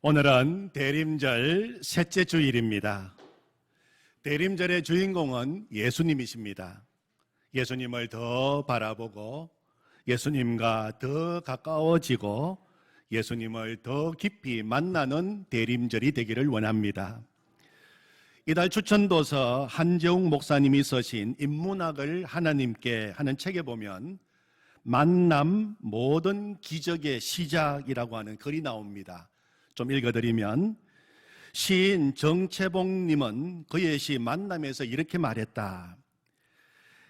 오늘은 대림절 셋째 주일입니다. 대림절의 주인공은 예수님이십니다. 예수님을 더 바라보고 예수님과 더 가까워지고 예수님을 더 깊이 만나는 대림절이 되기를 원합니다. 이달 추천도서 한재웅 목사님이 쓰신 인문학을 하나님께 하는 책에 보면 만남 모든 기적의 시작이라고 하는 글이 나옵니다. 좀 읽어드리면 시인 정채봉님은 그의 시 만남에서 이렇게 말했다.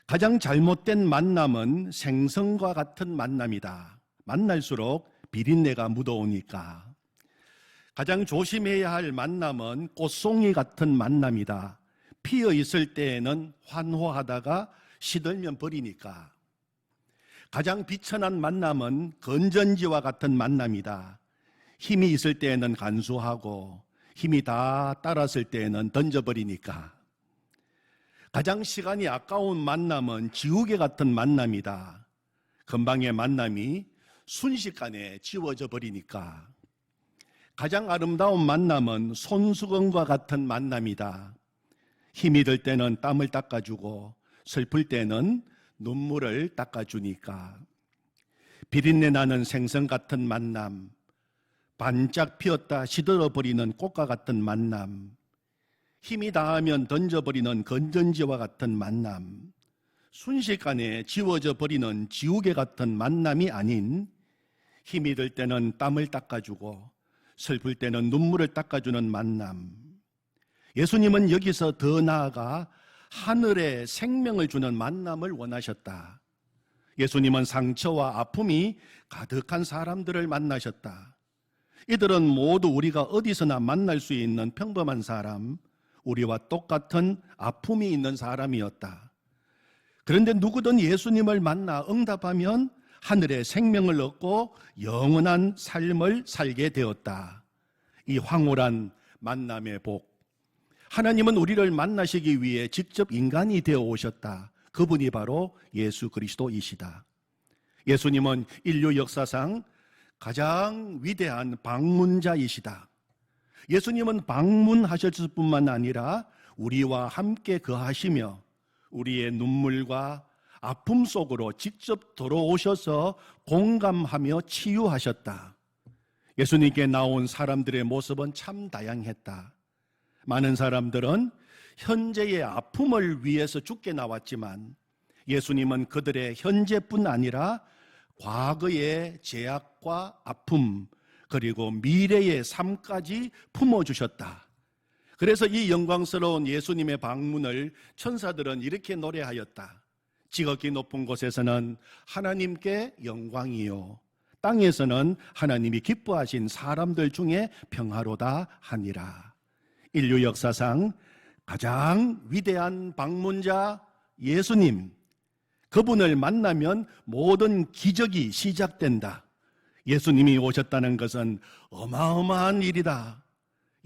가장 잘못된 만남은 생선과 같은 만남이다. 만날수록 비린내가 묻어오니까. 가장 조심해야 할 만남은 꽃송이 같은 만남이다. 피어 있을 때에는 환호하다가 시들면 버리니까. 가장 비천한 만남은 건전지와 같은 만남이다. 힘이 있을 때에는 간수하고 힘이 다 따랐을 때에는 던져버리니까. 가장 시간이 아까운 만남은 지우개 같은 만남이다. 금방의 만남이 순식간에 지워져 버리니까. 가장 아름다운 만남은 손수건과 같은 만남이다. 힘이 들 때는 땀을 닦아주고 슬플 때는 눈물을 닦아주니까. 비린내 나는 생선 같은 만남, 반짝 피었다 시들어버리는 꽃과 같은 만남, 힘이 다하면 던져버리는 건전지와 같은 만남, 순식간에 지워져 버리는 지우개 같은 만남이 아닌 힘이 들 때는 땀을 닦아주고 슬플 때는 눈물을 닦아주는 만남. 예수님은 여기서 더 나아가 하늘에 생명을 주는 만남을 원하셨다. 예수님은 상처와 아픔이 가득한 사람들을 만나셨다. 이들은 모두 우리가 어디서나 만날 수 있는 평범한 사람, 우리와 똑같은 아픔이 있는 사람이었다. 그런데 누구든 예수님을 만나 응답하면 하늘의 생명을 얻고 영원한 삶을 살게 되었다. 이 황홀한 만남의 복. 하나님은 우리를 만나시기 위해 직접 인간이 되어 오셨다. 그분이 바로 예수 그리스도이시다. 예수님은 인류 역사상 가장 위대한 방문자이시다. 예수님은 방문하셨을 뿐만 아니라 우리와 함께 거하시며 우리의 눈물과 아픔 속으로 직접 들어오셔서 공감하며 치유하셨다. 예수님께 나온 사람들의 모습은 참 다양했다. 많은 사람들은 현재의 아픔을 위해서 죽게 나왔지만 예수님은 그들의 현재뿐 아니라 과거의 죄악과 아픔 그리고 미래의 삶까지 품어주셨다. 그래서 이 영광스러운 예수님의 방문을 천사들은 이렇게 노래하였다. 지극히 높은 곳에서는 하나님께 영광이요 땅에서는 하나님이 기뻐하신 사람들 중에 평화로다 하니라. 인류 역사상 가장 위대한 방문자 예수님, 그분을 만나면 모든 기적이 시작된다. 예수님이 오셨다는 것은 어마어마한 일이다.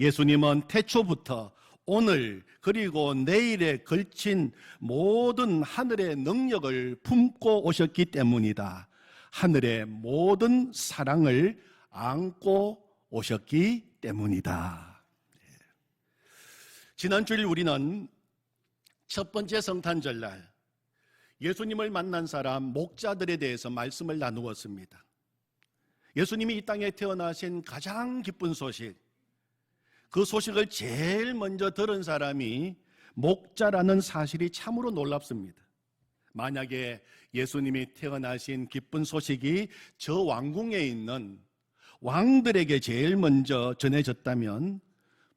예수님은 태초부터 오늘 그리고 내일에 걸친 모든 하늘의 능력을 품고 오셨기 때문이다. 하늘의 모든 사랑을 안고 오셨기 때문이다. 지난 주일 우리는 첫 번째 성탄절날 예수님을 만난 사람 목자들에 대해서 말씀을 나누었습니다. 예수님이 이 땅에 태어나신 가장 기쁜 소식, 그 소식을 제일 먼저 들은 사람이 목자라는 사실이 참으로 놀랍습니다. 만약에 예수님이 태어나신 기쁜 소식이 저 왕궁에 있는 왕들에게 제일 먼저 전해졌다면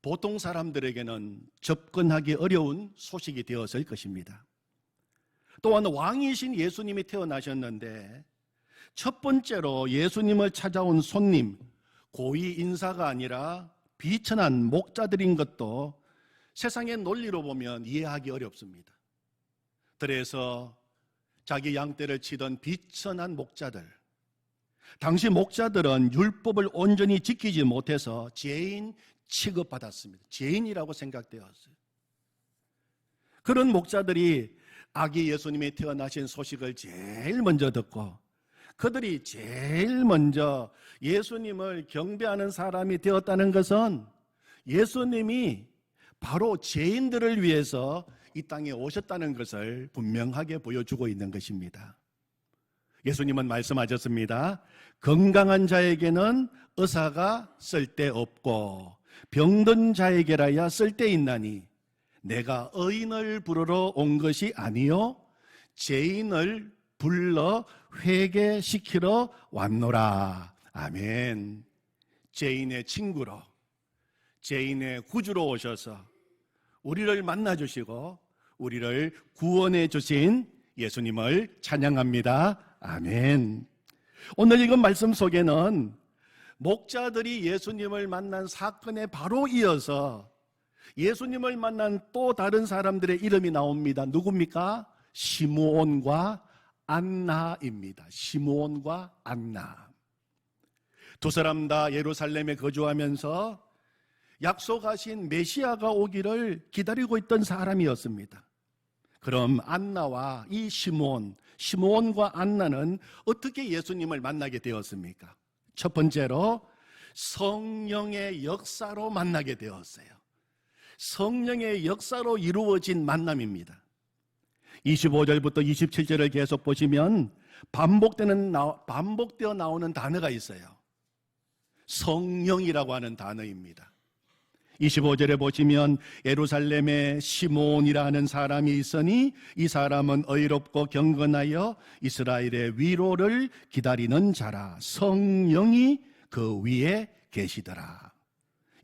보통 사람들에게는 접근하기 어려운 소식이 되었을 것입니다. 또한 왕이신 예수님이 태어나셨는데 첫 번째로 예수님을 찾아온 손님, 고위 인사가 아니라 비천한 목자들인 것도 세상의 논리로 보면 이해하기 어렵습니다. 그래서 자기 양떼를 치던 비천한 목자들, 당시 목자들은 율법을 온전히 지키지 못해서 죄인 취급받았습니다. 죄인이라고 생각되었어요. 그런 목자들이 아기 예수님이 태어나신 소식을 제일 먼저 듣고 그들이 제일 먼저 예수님을 경배하는 사람이 되었다는 것은 예수님이 바로 죄인들을 위해서 이 땅에 오셨다는 것을 분명하게 보여주고 있는 것입니다. 예수님은 말씀하셨습니다. 건강한 자에게는 의사가 쓸데없고 병든 자에게라야 쓸데있나니 내가 의인을 부르러 온 것이 아니요 죄인을 불러 회개시키러 왔노라. 아멘. 죄인의 친구로, 죄인의 구주로 오셔서 우리를 만나주시고 우리를 구원해 주신 예수님을 찬양합니다. 아멘. 오늘 읽은 말씀 속에는 목자들이 예수님을 만난 사건에 바로 이어서 예수님을 만난 또 다른 사람들의 이름이 나옵니다. 누굽니까? 시므온과 안나입니다. 시므온과 안나. 두 사람 다 예루살렘에 거주하면서 약속하신 메시아가 오기를 기다리고 있던 사람이었습니다. 그럼 안나와 이 시므온과 안나는 어떻게 예수님을 만나게 되었습니까? 첫 번째로 성령의 역사로 만나게 되었어요. 성령의 역사로 이루어진 만남입니다. 25절부터 27절을 계속 보시면 반복되어 나오는 단어가 있어요. 성령이라고 하는 단어입니다. 25절에 보시면 예루살렘에 시므온이라 하는 사람이 있으니 이 사람은 의롭고 경건하여 이스라엘의 위로를 기다리는 자라. 성령이 그 위에 계시더라.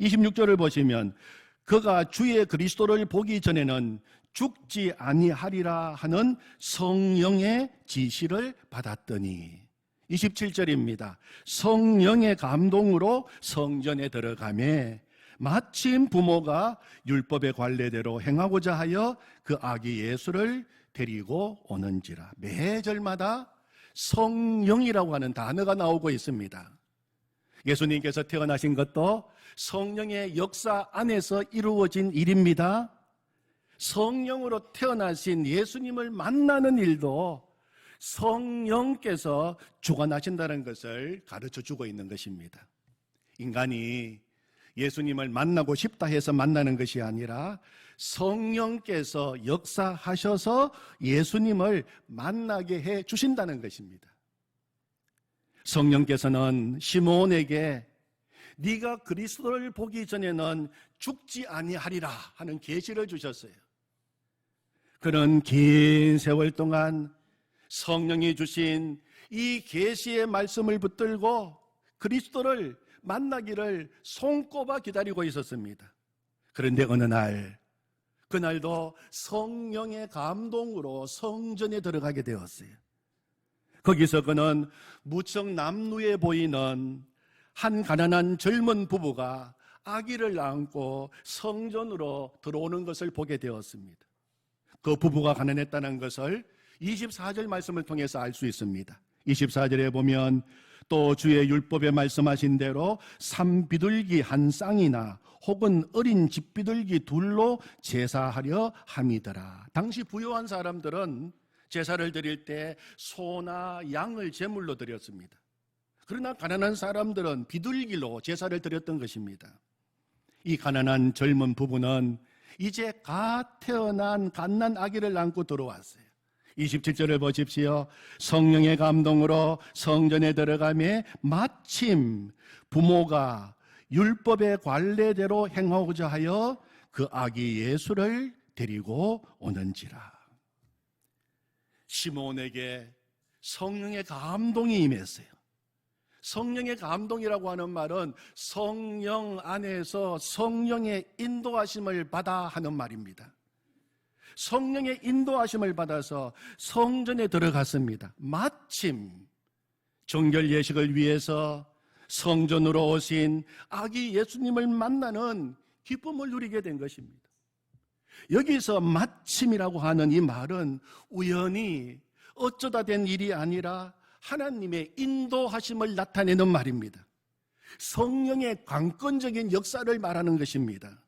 26절을 보시면 그가 주의 그리스도를 보기 전에는 죽지 아니하리라 하는 성령의 지시를 받았더니 27절입니다. 성령의 감동으로 성전에 들어가매 마침 부모가 율법의 관례대로 행하고자 하여 그 아기 예수를 데리고 오는지라. 매 절마다 성령이라고 하는 단어가 나오고 있습니다. 예수님께서 태어나신 것도 성령의 역사 안에서 이루어진 일입니다. 성령으로 태어나신 예수님을 만나는 일도 성령께서 주관하신다는 것을 가르쳐주고 있는 것입니다. 인간이 예수님을 만나고 싶다 해서 만나는 것이 아니라 성령께서 역사하셔서 예수님을 만나게 해 주신다는 것입니다. 성령께서는 시므온에게 네가 그리스도를 보기 전에는 죽지 아니하리라 하는 계시를 주셨어요. 그런 긴 세월 동안 성령이 주신 이 계시의 말씀을 붙들고 그리스도를 만나기를 손꼽아 기다리고 있었습니다. 그런데 어느 날, 그날도 성령의 감동으로 성전에 들어가게 되었어요. 거기서 그는 무척 남루해 보이는 한 가난한 젊은 부부가 아기를 안고 성전으로 들어오는 것을 보게 되었습니다. 그 부부가 가난했다는 것을 24절 말씀을 통해서 알 수 있습니다. 24절에 보면 또 주의 율법에 말씀하신 대로 산비둘기 한 쌍이나 혹은 어린 집비둘기 둘로 제사하려 함이더라. 당시 부유한 사람들은 제사를 드릴 때 소나 양을 제물로 드렸습니다. 그러나 가난한 사람들은 비둘기로 제사를 드렸던 것입니다. 이 가난한 젊은 부부는 이제 갓 태어난 갓난 아기를 안고 들어왔어요. 27절을 보십시오. 성령의 감동으로 성전에 들어가매 마침 부모가 율법의 관례대로 행하고자 하여 그 아기 예수를 데리고 오는지라. 시므온에게 성령의 감동이 임했어요. 성령의 감동이라고 하는 말은 성령 안에서 성령의 인도하심을 받아 하는 말입니다. 성령의 인도하심을 받아서 성전에 들어갔습니다. 마침 정결 예식을 위해서 성전으로 오신 아기 예수님을 만나는 기쁨을 누리게 된 것입니다. 여기서 마침이라고 하는 이 말은 우연히 어쩌다 된 일이 아니라 하나님의 인도하심을 나타내는 말입니다. 성령의 관건적인 역사를 말하는 것입니다.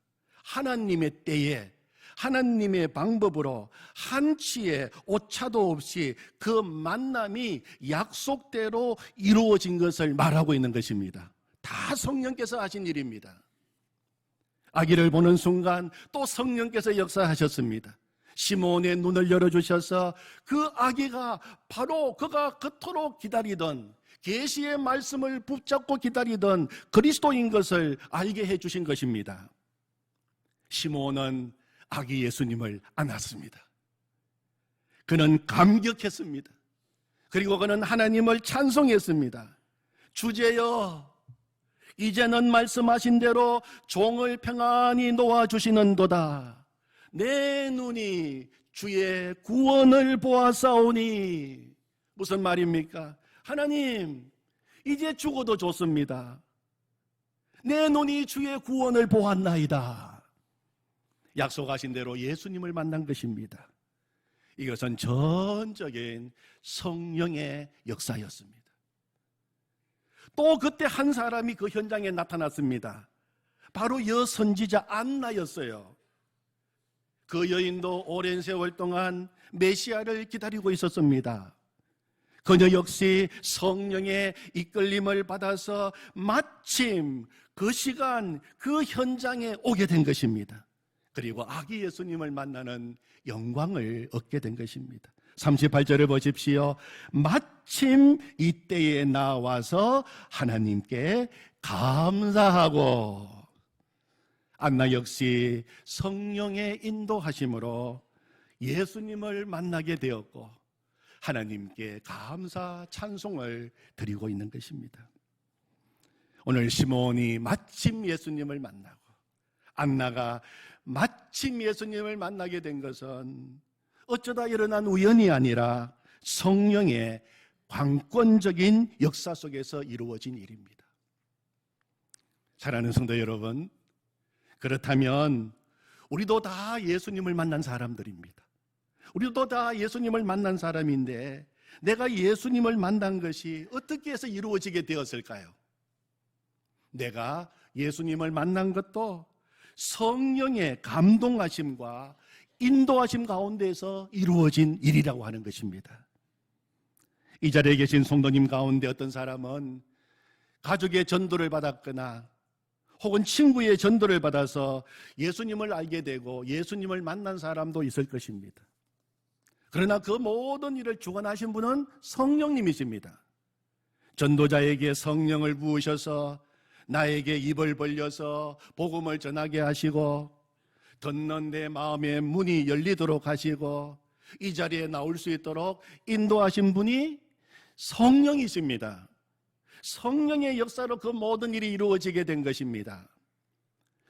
하나님의 때에 하나님의 방법으로 한치의 오차도 없이 그 만남이 약속대로 이루어진 것을 말하고 있는 것입니다. 다 성령께서 하신 일입니다. 아기를 보는 순간 또 성령께서 역사하셨습니다. 시몬의 눈을 열어주셔서 그 아기가 바로 그가 그토록 기다리던, 계시의 말씀을 붙잡고 기다리던 그리스도인 것을 알게 해주신 것입니다. 시몬은 아기 예수님을 안았습니다. 그는 감격했습니다. 그리고 그는 하나님을 찬송했습니다. 주제여, 이제는 말씀하신 대로 종을 평안히 놓아주시는도다. 내 눈이 주의 구원을 보았사오니. 무슨 말입니까? 하나님, 이제 죽어도 좋습니다. 내 눈이 주의 구원을 보았나이다. 약속하신 대로 예수님을 만난 것입니다. 이것은 전적인 성령의 역사였습니다. 또 그때 한 사람이 그 현장에 나타났습니다. 바로 여선지자 안나였어요. 그 여인도 오랜 세월 동안 메시아를 기다리고 있었습니다. 그녀 역시 성령의 이끌림을 받아서 마침 그 시간 그 현장에 오게 된 것입니다. 그리고 아기 예수님을 만나는 영광을 얻게 된 것입니다. 38절을 보십시오. 마침 이때에 나와서 하나님께 감사하고. 안나 역시 성령의 인도하심으로 예수님을 만나게 되었고 하나님께 감사 찬송을 드리고 있는 것입니다. 오늘 시몬이 마침 예수님을 만나고 안나가 마침 예수님을 만나게 된 것은 어쩌다 일어난 우연이 아니라 성령의 관건적인 역사 속에서 이루어진 일입니다. 사랑하는 성도 여러분, 그렇다면 우리도 다 예수님을 만난 사람들입니다. 우리도 다 예수님을 만난 사람인데 내가 예수님을 만난 것이 어떻게 해서 이루어지게 되었을까요? 내가 예수님을 만난 것도 성령의 감동하심과 인도하심 가운데에서 이루어진 일이라고 하는 것입니다. 이 자리에 계신 성도님 가운데 어떤 사람은 가족의 전도를 받았거나 혹은 친구의 전도를 받아서 예수님을 알게 되고 예수님을 만난 사람도 있을 것입니다. 그러나 그 모든 일을 주관하신 분은 성령님이십니다. 전도자에게 성령을 부으셔서 나에게 입을 벌려서 복음을 전하게 하시고 듣는 내 마음의 문이 열리도록 하시고 이 자리에 나올 수 있도록 인도하신 분이 성령이십니다. 성령의 역사로 그 모든 일이 이루어지게 된 것입니다.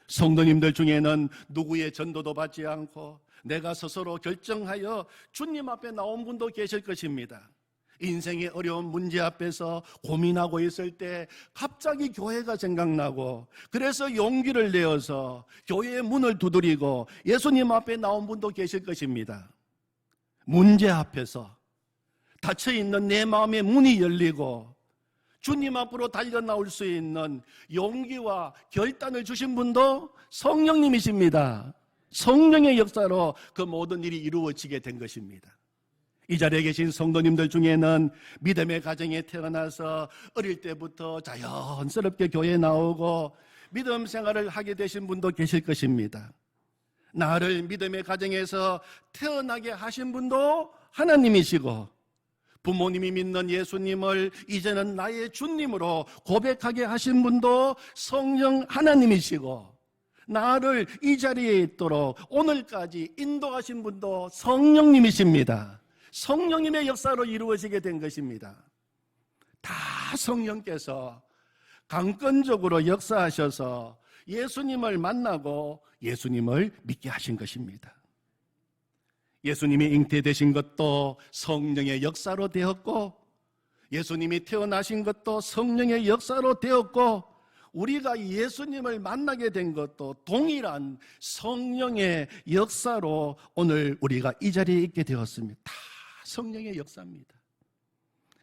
성도님들 중에는 누구의 전도도 받지 않고 내가 스스로 결정하여 주님 앞에 나온 분도 계실 것입니다. 인생의 어려운 문제 앞에서 고민하고 있을 때 갑자기 교회가 생각나고 그래서 용기를 내어서 교회의 문을 두드리고 예수님 앞에 나온 분도 계실 것입니다. 문제 앞에서 닫혀있는 내 마음의 문이 열리고 주님 앞으로 달려 나올 수 있는 용기와 결단을 주신 분도 성령님이십니다. 성령의 역사로 그 모든 일이 이루어지게 된 것입니다. 이 자리에 계신 성도님들 중에는 믿음의 가정에 태어나서 어릴 때부터 자연스럽게 교회에 나오고 믿음 생활을 하게 되신 분도 계실 것입니다. 나를 믿음의 가정에서 태어나게 하신 분도 하나님이시고 부모님이 믿는 예수님을 이제는 나의 주님으로 고백하게 하신 분도 성령 하나님이시고 나를 이 자리에 있도록 오늘까지 인도하신 분도 성령님이십니다. 성령님의 역사로 이루어지게 된 것입니다. 다 성령께서 강권적으로 역사하셔서 예수님을 만나고 예수님을 믿게 하신 것입니다. 예수님이 잉태되신 것도 성령의 역사로 되었고 예수님이 태어나신 것도 성령의 역사로 되었고 우리가 예수님을 만나게 된 것도 동일한 성령의 역사로 오늘 우리가 이 자리에 있게 되었습니다. 다 성령의 역사입니다.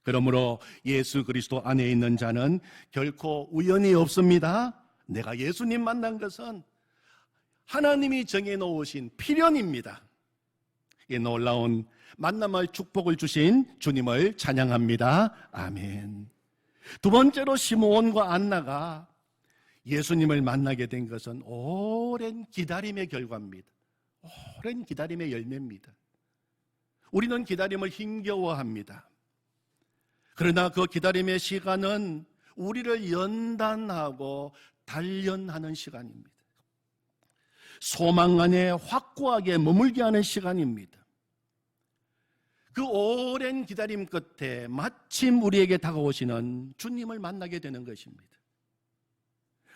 그러므로 예수 그리스도 안에 있는 자는 결코 우연이 없습니다. 내가 예수님 만난 것은 하나님이 정해놓으신 필연입니다. 이 놀라운 만남의 축복을 주신 주님을 찬양합니다. 아멘. 두 번째로 시므온과 안나가 예수님을 만나게 된 것은 오랜 기다림의 결과입니다. 오랜 기다림의 열매입니다. 우리는 기다림을 힘겨워합니다. 그러나 그 기다림의 시간은 우리를 연단하고 단련하는 시간입니다. 소망 안에 확고하게 머물게 하는 시간입니다. 그 오랜 기다림 끝에 마침 우리에게 다가오시는 주님을 만나게 되는 것입니다.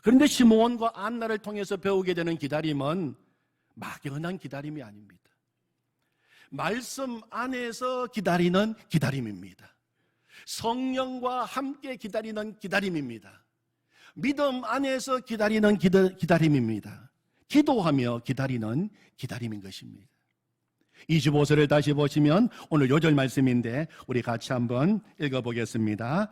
그런데 시므온과 안나를 통해서 배우게 되는 기다림은 막연한 기다림이 아닙니다. 말씀 안에서 기다리는 기다림입니다. 성령과 함께 기다리는 기다림입니다. 믿음 안에서 기다리는 기다림입니다. 기도하며 기다리는 기다림인 것입니다. 25절을 다시 보시면 오늘 요절 말씀인데 우리 같이 한번 읽어보겠습니다.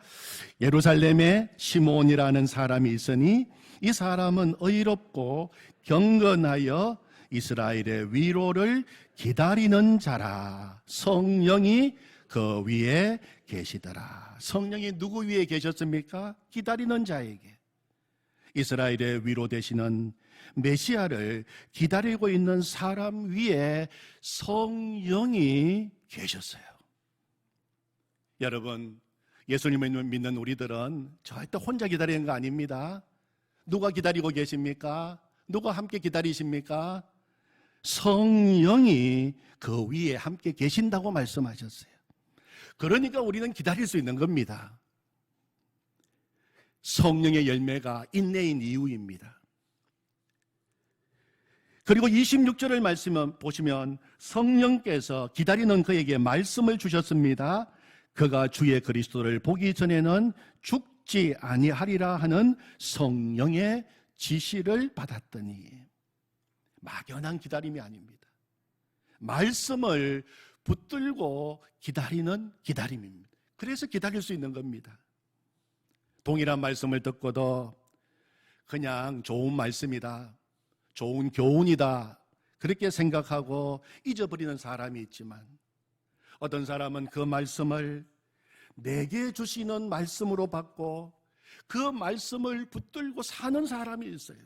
예루살렘에 시므온이라는 사람이 있으니 이 사람은 의롭고 경건하여 이스라엘의 위로를 기다리는 자라. 성령이 그 위에 계시더라. 성령이 누구 위에 계셨습니까? 기다리는 자에게. 이스라엘의 위로 되시는 메시아를 기다리고 있는 사람 위에 성령이 계셨어요. 여러분, 예수님을 믿는 우리들은 절대 혼자 기다리는 거 아닙니다. 누가 기다리고 계십니까? 누가 함께 기다리십니까? 성령이 그 위에 함께 계신다고 말씀하셨어요. 그러니까 우리는 기다릴 수 있는 겁니다. 성령의 열매가 인내인 이유입니다. 그리고 26절을 말씀 보시면 성령께서 기다리는 그에게 말씀을 주셨습니다. 그가 주의 그리스도를 보기 전에는 죽지 아니하리라 하는 성령의 지시를 받았더니. 막연한 기다림이 아닙니다. 말씀을 붙들고 기다리는 기다림입니다. 그래서 기다릴 수 있는 겁니다. 동일한 말씀을 듣고도 그냥 좋은 말씀이다, 좋은 교훈이다 그렇게 생각하고 잊어버리는 사람이 있지만 어떤 사람은 그 말씀을 내게 주시는 말씀으로 받고 그 말씀을 붙들고 사는 사람이 있어요.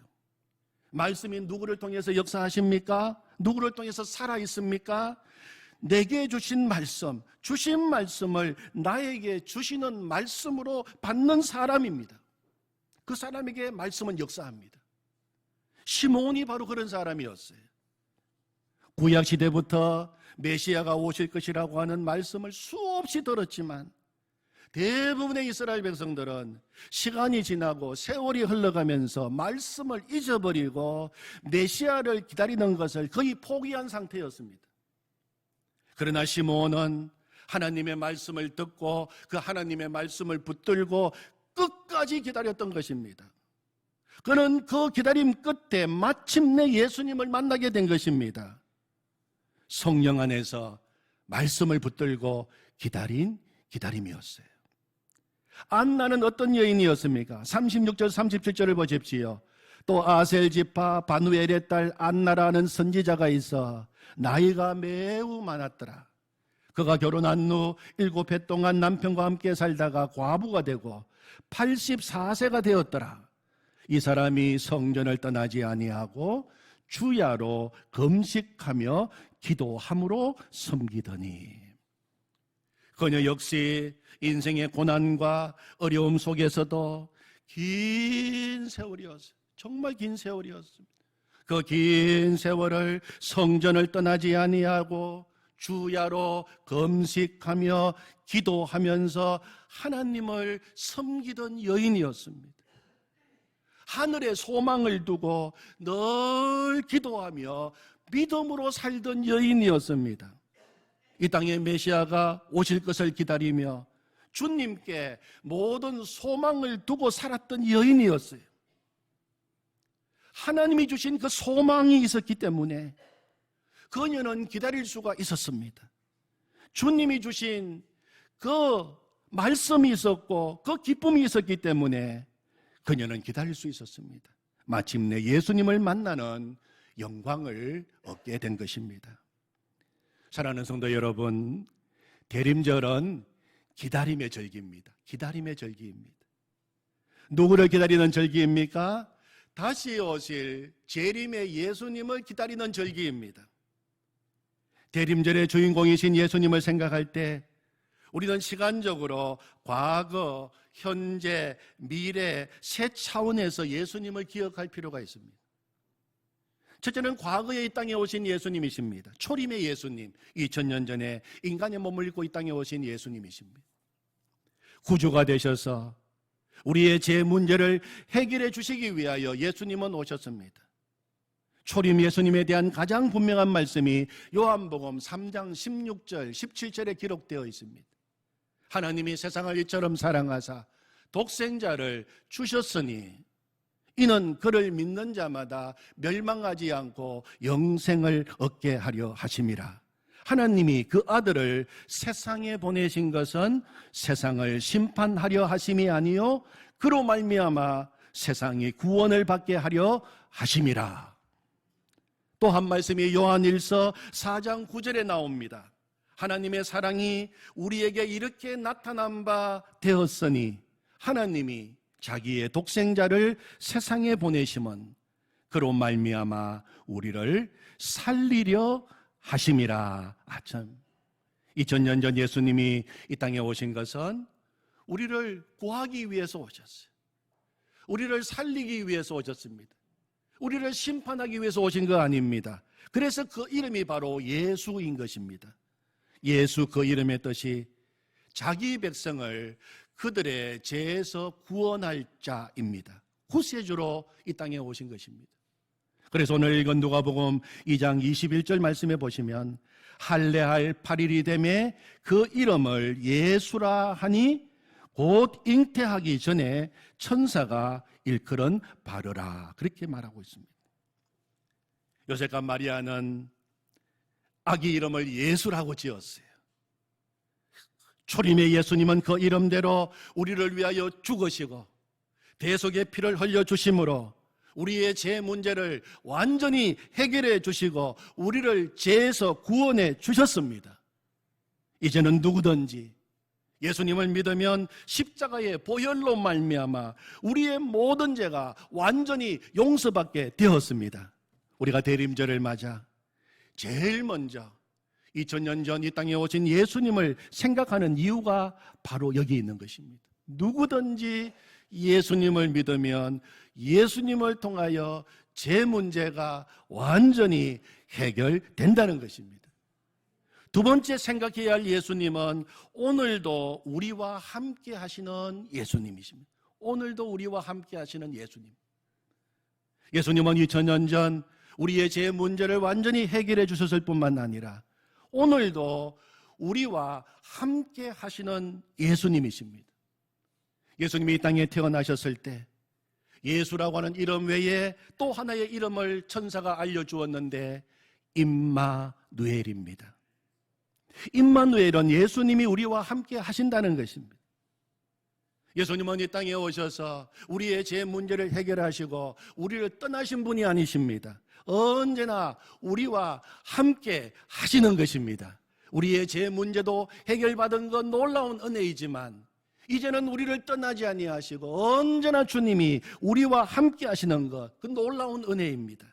말씀이 누구를 통해서 역사하십니까? 누구를 통해서 살아있습니까? 내게 주신 말씀, 주신 말씀을 나에게 주시는 말씀으로 받는 사람입니다. 그 사람에게 말씀은 역사합니다. 시므온이 바로 그런 사람이었어요. 구약시대부터 메시아가 오실 것이라고 하는 말씀을 수없이 들었지만 대부분의 이스라엘 백성들은 시간이 지나고 세월이 흘러가면서 말씀을 잊어버리고 메시아를 기다리는 것을 거의 포기한 상태였습니다. 그러나 시므온은 하나님의 말씀을 듣고 그 하나님의 말씀을 붙들고 끝까지 기다렸던 것입니다. 그는 그 기다림 끝에 마침내 예수님을 만나게 된 것입니다. 성령 안에서 말씀을 붙들고 기다린 기다림이었어요. 안나는 어떤 여인이었습니까? 36절 37절을 보십시오. 또 아셀 지파 바누엘의 딸 안나라는 선지자가 있어 나이가 매우 많았더라. 그가 결혼한 후 7해 동안 남편과 함께 살다가 과부가 되고 84세가 되었더라. 이 사람이 성전을 떠나지 아니하고 주야로 금식하며 기도함으로 섬기더니. 그녀 역시 인생의 고난과 어려움 속에서도 긴 세월이었어요. 정말 긴 세월이었습니다. 그 긴 세월을 성전을 떠나지 아니하고 주야로 금식하며 기도하면서 하나님을 섬기던 여인이었습니다. 하늘에 소망을 두고 늘 기도하며 믿음으로 살던 여인이었습니다. 이 땅에 메시아가 오실 것을 기다리며 주님께 모든 소망을 두고 살았던 여인이었어요. 하나님이 주신 그 소망이 있었기 때문에 그녀는 기다릴 수가 있었습니다. 주님이 주신 그 말씀이 있었고 그 기쁨이 있었기 때문에 그녀는 기다릴 수 있었습니다. 마침내 예수님을 만나는 영광을 얻게 된 것입니다. 사랑하는 성도 여러분, 대림절은 기다림의 절기입니다. 기다림의 절기입니다. 누구를 기다리는 절기입니까? 다시 오실 재림의 예수님을 기다리는 절기입니다. 대림절의 주인공이신 예수님을 생각할 때 우리는 시간적으로 과거, 현재, 미래 세 차원에서 예수님을 기억할 필요가 있습니다. 첫째는 과거에 이 땅에 오신 예수님이십니다. 초림의 예수님, 2000년 전에 인간의 몸을 입고 이 땅에 오신 예수님이십니다. 구주가 되셔서 우리의 제 문제를 해결해 주시기 위하여 예수님은 오셨습니다. 초림 예수님에 대한 가장 분명한 말씀이 요한복음 3장 16절, 17절에 기록되어 있습니다. 하나님이 세상을 이처럼 사랑하사 독생자를 주셨으니 이는 그를 믿는 자마다 멸망하지 않고 영생을 얻게 하려 하심이라. 하나님이 그 아들을 세상에 보내신 것은 세상을 심판하려 하심이 아니요 그로 말미암아 세상이 구원을 받게 하려 하심이라. 또 한 말씀이 요한일서 4장 9절에 나옵니다. 하나님의 사랑이 우리에게 이렇게 나타난 바 되었으니 하나님이 자기의 독생자를 세상에 보내심은 그로 말미암아 우리를 살리려 하심이라. 참, 2000년 전 예수님이 이 땅에 오신 것은 우리를 구하기 위해서 오셨어요. 우리를 살리기 위해서 오셨습니다. 우리를 심판하기 위해서 오신 거 아닙니다. 그래서 그 이름이 바로 예수인 것입니다. 예수, 그 이름의 뜻이 자기 백성을 그들의 죄에서 구원할 자입니다. 구세주로 이 땅에 오신 것입니다. 그래서 오늘 읽은 누가복음 2장 21절 말씀해 보시면 할례할 8일이 되매 그 이름을 예수라 하니 곧 잉태하기 전에 천사가 일컬은 바르라, 그렇게 말하고 있습니다. 요셉과 마리아는 아기 이름을 예수라고 지었어요. 초림의 예수님은 그 이름대로 우리를 위하여 죽으시고 대속의 피를 흘려주심으로 우리의 죄 문제를 완전히 해결해 주시고 우리를 죄에서 구원해 주셨습니다. 이제는 누구든지 예수님을 믿으면 십자가의 보혈로 말미암아 우리의 모든 죄가 완전히 용서받게 되었습니다. 우리가 대림절을 맞아 제일 먼저 2000년 전 이 땅에 오신 예수님을 생각하는 이유가 바로 여기 있는 것입니다. 누구든지 예수님을 믿으면 예수님을 통하여 제 문제가 완전히 해결된다는 것입니다. 두 번째 생각해야 할 예수님은 오늘도 우리와 함께 하시는 예수님이십니다. 오늘도 우리와 함께 하시는 예수님. 예수님은 2000년 전 우리의 제 문제를 완전히 해결해 주셨을 뿐만 아니라 오늘도 우리와 함께 하시는 예수님이십니다. 예수님이 이 땅에 태어나셨을 때 예수라고 하는 이름 외에 또 하나의 이름을 천사가 알려주었는데 임마누엘입니다. 임마누엘은 예수님이 우리와 함께 하신다는 것입니다. 예수님은 이 땅에 오셔서 우리의 제 문제를 해결하시고 우리를 떠나신 분이 아니십니다. 언제나 우리와 함께 하시는 것입니다. 우리의 제 문제도 해결받은 건 놀라운 은혜이지만 이제는 우리를 떠나지 아니하시고 언제나 주님이 우리와 함께 하시는 것, 그 놀라운 은혜입니다.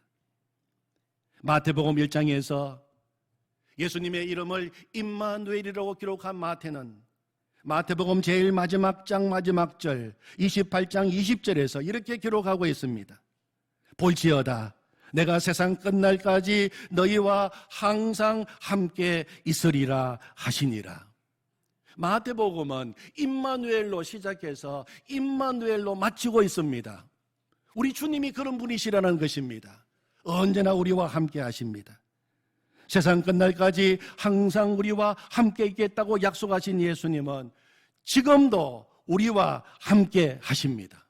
마태복음 1장에서 예수님의 이름을 임마누엘이라고 기록한 마태는 마태복음 제일 마지막 장 마지막 절 28장 20절에서 이렇게 기록하고 있습니다. 볼지어다 내가 세상 끝날까지 너희와 항상 함께 있으리라 하시니라. 마태복음은 임마누엘로 시작해서 임마누엘로 마치고 있습니다. 우리 주님이 그런 분이시라는 것입니다. 언제나 우리와 함께 하십니다. 세상 끝날까지 항상 우리와 함께 있겠다고 약속하신 예수님은 지금도 우리와 함께 하십니다.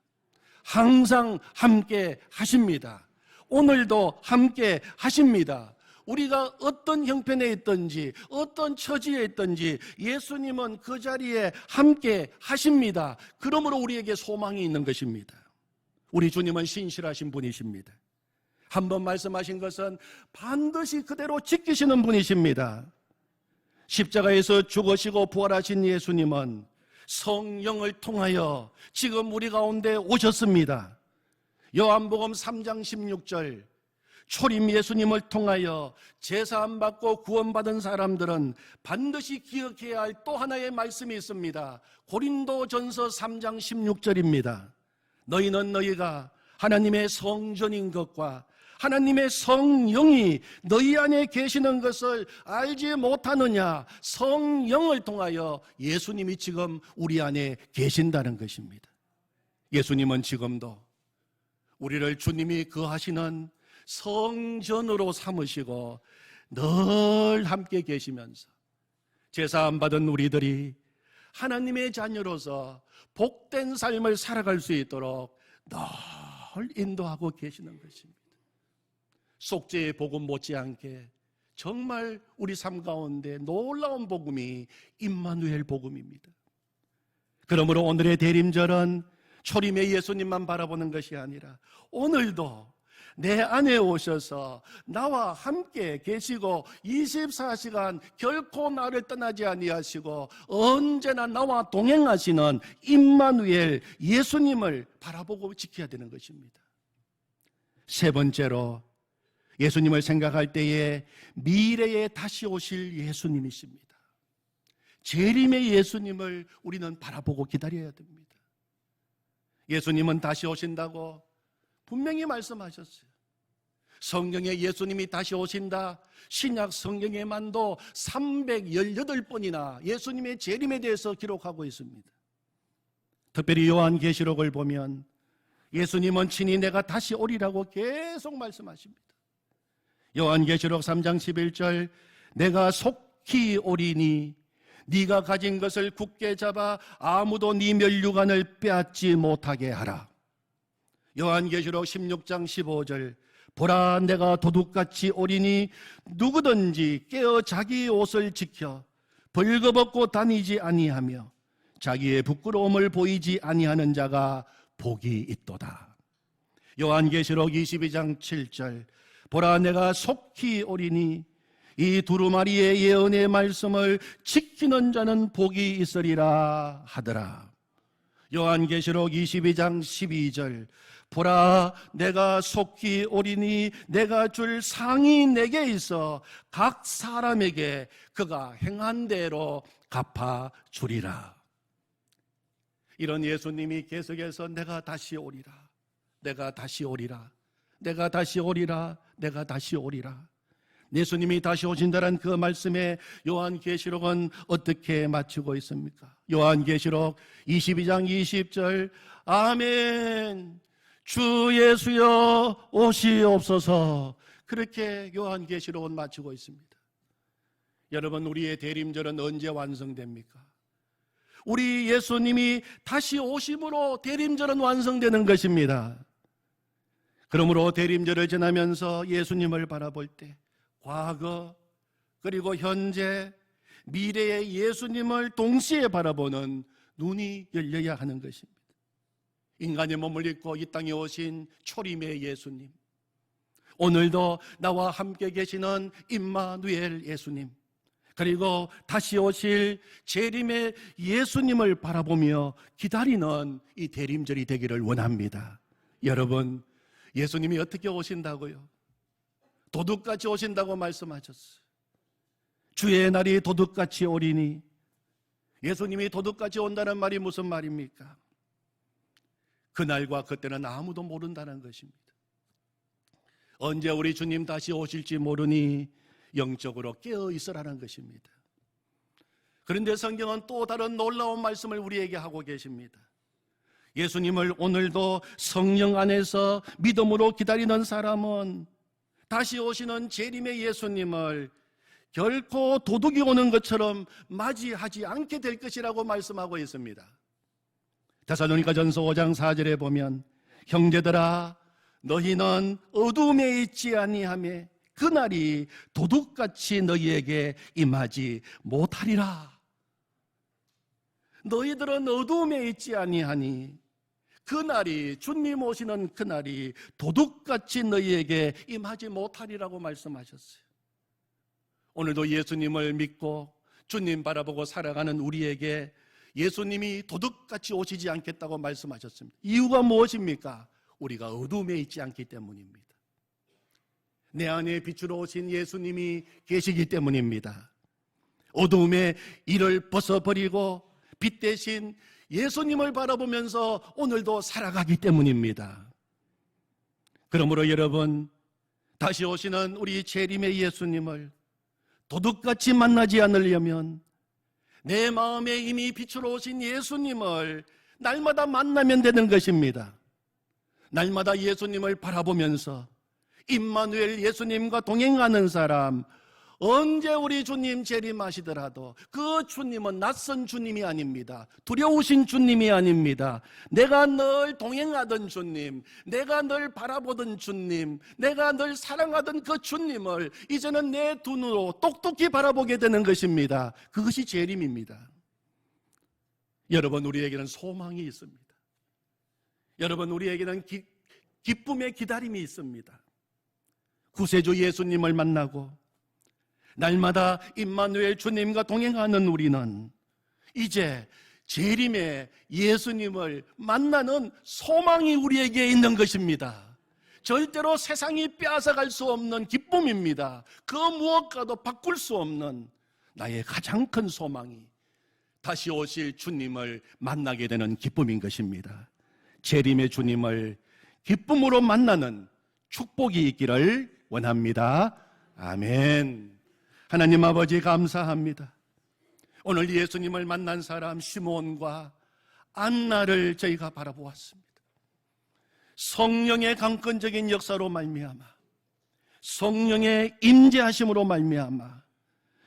항상 함께 하십니다. 오늘도 함께 하십니다. 우리가 어떤 형편에 있든지 어떤 처지에 있든지 예수님은 그 자리에 함께 하십니다. 그러므로 우리에게 소망이 있는 것입니다. 우리 주님은 신실하신 분이십니다. 한번 말씀하신 것은 반드시 그대로 지키시는 분이십니다. 십자가에서 죽으시고 부활하신 예수님은 성령을 통하여 지금 우리 가운데 오셨습니다. 요한복음 3장 16절, 초림 예수님을 통하여 제사함 받고 구원받은 사람들은 반드시 기억해야 할 또 하나의 말씀이 있습니다. 고린도전서 3장 16절입니다. 너희는 너희가 하나님의 성전인 것과 하나님의 성령이 너희 안에 계시는 것을 알지 못하느냐. 성령을 통하여 예수님이 지금 우리 안에 계신다는 것입니다. 예수님은 지금도 우리를 주님이 거하시는 성전으로 삼으시고 늘 함께 계시면서 제사함 받은 우리들이 하나님의 자녀로서 복된 삶을 살아갈 수 있도록 늘 인도하고 계시는 것입니다. 속죄의 복음 못지않게 정말 우리 삶 가운데 놀라운 복음이 임마누엘 복음입니다. 그러므로 오늘의 대림절은 초림의 예수님만 바라보는 것이 아니라 오늘도 내 안에 오셔서 나와 함께 계시고 24시간 결코 나를 떠나지 아니하시고 언제나 나와 동행하시는 임마누엘 예수님을 바라보고 지켜야 되는 것입니다. 세 번째로 예수님을 생각할 때에 미래에 다시 오실 예수님이십니다. 재림의 예수님을 우리는 바라보고 기다려야 됩니다. 예수님은 다시 오신다고 분명히 말씀하셨어요. 성경에 예수님이 다시 오신다, 신약 성경에만도 318번이나 예수님의 재림에 대해서 기록하고 있습니다. 특별히 요한계시록을 보면 예수님은 친히 내가 다시 오리라고 계속 말씀하십니다. 요한계시록 3장 11절, 내가 속히 오리니 네가 가진 것을 굳게 잡아 아무도 네 면류관을 빼앗지 못하게 하라. 요한계시록 16장 15절, 보라 내가 도둑같이 오리니 누구든지 깨어 자기 옷을 지켜 벌거벗고 다니지 아니하며 자기의 부끄러움을 보이지 아니하는 자가 복이 있도다. 요한계시록 22장 7절, 보라 내가 속히 오리니 이 두루마리의 예언의 말씀을 지키는 자는 복이 있으리라 하더라. 요한계시록 22장 12절, 보라 내가 속히 오리니 내가 줄 상이 내게 있어 각 사람에게 그가 행한 대로 갚아 주리라. 이런 예수님이 계속해서 내가 다시 오리라, 내가 다시 오리라, 내가 다시 오리라, 내가 다시 오리라. 예수님이 다시 오신다는 그 말씀에 요한계시록은 어떻게 맞추고 있습니까? 요한계시록 22장 20절, 아멘 주 예수여 오시옵소서. 그렇게 요한계시록은 맞추고 있습니다. 여러분, 우리의 대림절은 언제 완성됩니까? 우리 예수님이 다시 오심으로 대림절은 완성되는 것입니다. 그러므로 대림절을 지나면서 예수님을 바라볼 때 과거 그리고 현재 미래의 예수님을 동시에 바라보는 눈이 열려야 하는 것입니다. 인간의 몸을 입고 이 땅에 오신 초림의 예수님, 오늘도 나와 함께 계시는 임마누엘 예수님, 그리고 다시 오실 재림의 예수님을 바라보며 기다리는 이 대림절이 되기를 원합니다. 여러분, 예수님이 어떻게 오신다고요? 도둑같이 오신다고 말씀하셨어요. 주의 날이 도둑같이 오리니, 예수님이 도둑같이 온다는 말이 무슨 말입니까? 그날과 그때는 아무도 모른다는 것입니다. 언제 우리 주님 다시 오실지 모르니 영적으로 깨어 있으라는 것입니다. 그런데 성경은 또 다른 놀라운 말씀을 우리에게 하고 계십니다. 예수님을 오늘도 성령 안에서 믿음으로 기다리는 사람은 다시 오시는 재림의 예수님을 결코 도둑이 오는 것처럼 맞이하지 않게 될 것이라고 말씀하고 있습니다. 데살로니가전서 5장 4절에 보면 형제들아 너희는 어둠에 있지 아니하며 그날이 도둑같이 너희에게 임하지 못하리라. 너희들은 어둠에 있지 아니하니 그날이, 주님 오시는 그날이 도둑같이 너희에게 임하지 못하리라고 말씀하셨어요. 오늘도 예수님을 믿고 주님 바라보고 살아가는 우리에게 예수님이 도둑같이 오시지 않겠다고 말씀하셨습니다. 이유가 무엇입니까? 우리가 어둠에 있지 않기 때문입니다. 내 안에 빛으로 오신 예수님이 계시기 때문입니다. 어둠의 일을 벗어버리고 빛 대신 예수님을 바라보면서 오늘도 살아가기 때문입니다. 그러므로 여러분, 다시 오시는 우리 재림의 예수님을 도둑같이 만나지 않으려면 내 마음에 이미 빛으로 오신 예수님을 날마다 만나면 되는 것입니다. 날마다 예수님을 바라보면서 임마누엘 예수님과 동행하는 사람, 언제 우리 주님 재림하시더라도 그 주님은 낯선 주님이 아닙니다. 두려우신 주님이 아닙니다. 내가 늘 동행하던 주님, 내가 늘 바라보던 주님, 내가 늘 사랑하던 그 주님을 이제는 내 두 눈으로 똑똑히 바라보게 되는 것입니다. 그것이 재림입니다. 여러분, 우리에게는 소망이 있습니다. 여러분, 우리에게는 기쁨의 기다림이 있습니다. 구세주 예수님을 만나고 날마다 임마누엘 주님과 동행하는 우리는 이제 재림의 예수님을 만나는 소망이 우리에게 있는 것입니다. 절대로 세상이 빼앗아갈 수 없는 기쁨입니다. 그 무엇과도 바꿀 수 없는 나의 가장 큰 소망이 다시 오실 주님을 만나게 되는 기쁨인 것입니다. 재림의 주님을 기쁨으로 만나는 축복이 있기를 원합니다. 아멘. 하나님 아버지, 감사합니다. 오늘 예수님을 만난 사람 시몬과 안나를 저희가 바라보았습니다. 성령의 강권적인 역사로 말미암아, 성령의 임재하심으로 말미암아,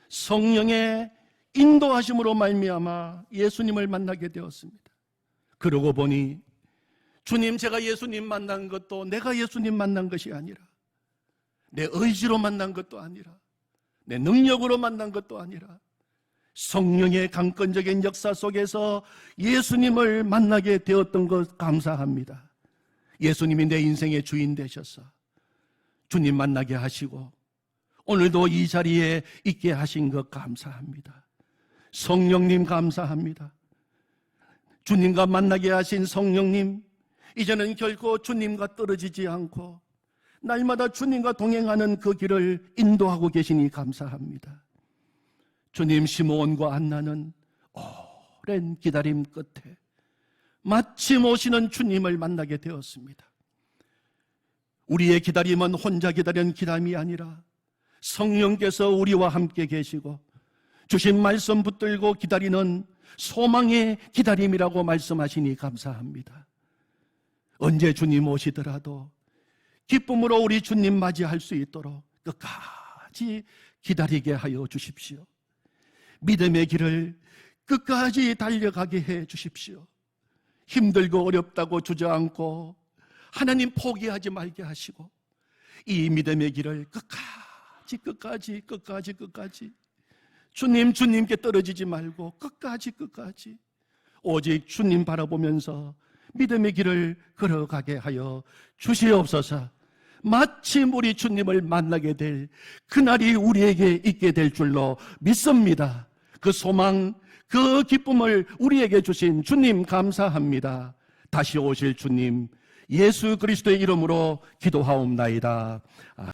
성령의 인도하심으로 말미암아 예수님을 만나게 되었습니다. 그러고 보니 주님, 제가 예수님 만난 것도 내가 예수님 만난 것이 아니라, 내 의지로 만난 것도 아니라, 내 능력으로 만난 것도 아니라 성령의 강권적인 역사 속에서 예수님을 만나게 되었던 것 감사합니다. 예수님이 내 인생의 주인 되셔서 주님 만나게 하시고 오늘도 이 자리에 있게 하신 것 감사합니다. 성령님 감사합니다. 주님과 만나게 하신 성령님, 이제는 결코 주님과 떨어지지 않고 날마다 주님과 동행하는 그 길을 인도하고 계시니 감사합니다. 주님, 시므온과 안나는 오랜 기다림 끝에 마침 오시는 주님을 만나게 되었습니다. 우리의 기다림은 혼자 기다리는 기다림이 아니라 성령께서 우리와 함께 계시고 주신 말씀 붙들고 기다리는 소망의 기다림이라고 말씀하시니 감사합니다. 언제 주님 오시더라도 기쁨으로 우리 주님 맞이할 수 있도록 끝까지 기다리게 하여 주십시오. 믿음의 길을 끝까지 달려가게 해 주십시오. 힘들고 어렵다고 주저앉고 하나님 포기하지 말게 하시고 이 믿음의 길을 끝까지 주님께 떨어지지 말고 끝까지 오직 주님 바라보면서 믿음의 길을 걸어가게 하여 주시옵소서. 마침 우리 주님을 만나게 될 그날이 우리에게 있게 될 줄로 믿습니다. 그 소망, 그 기쁨을 우리에게 주신 주님 감사합니다. 다시 오실 주님 예수 그리스도의 이름으로 기도하옵나이다. 아멘.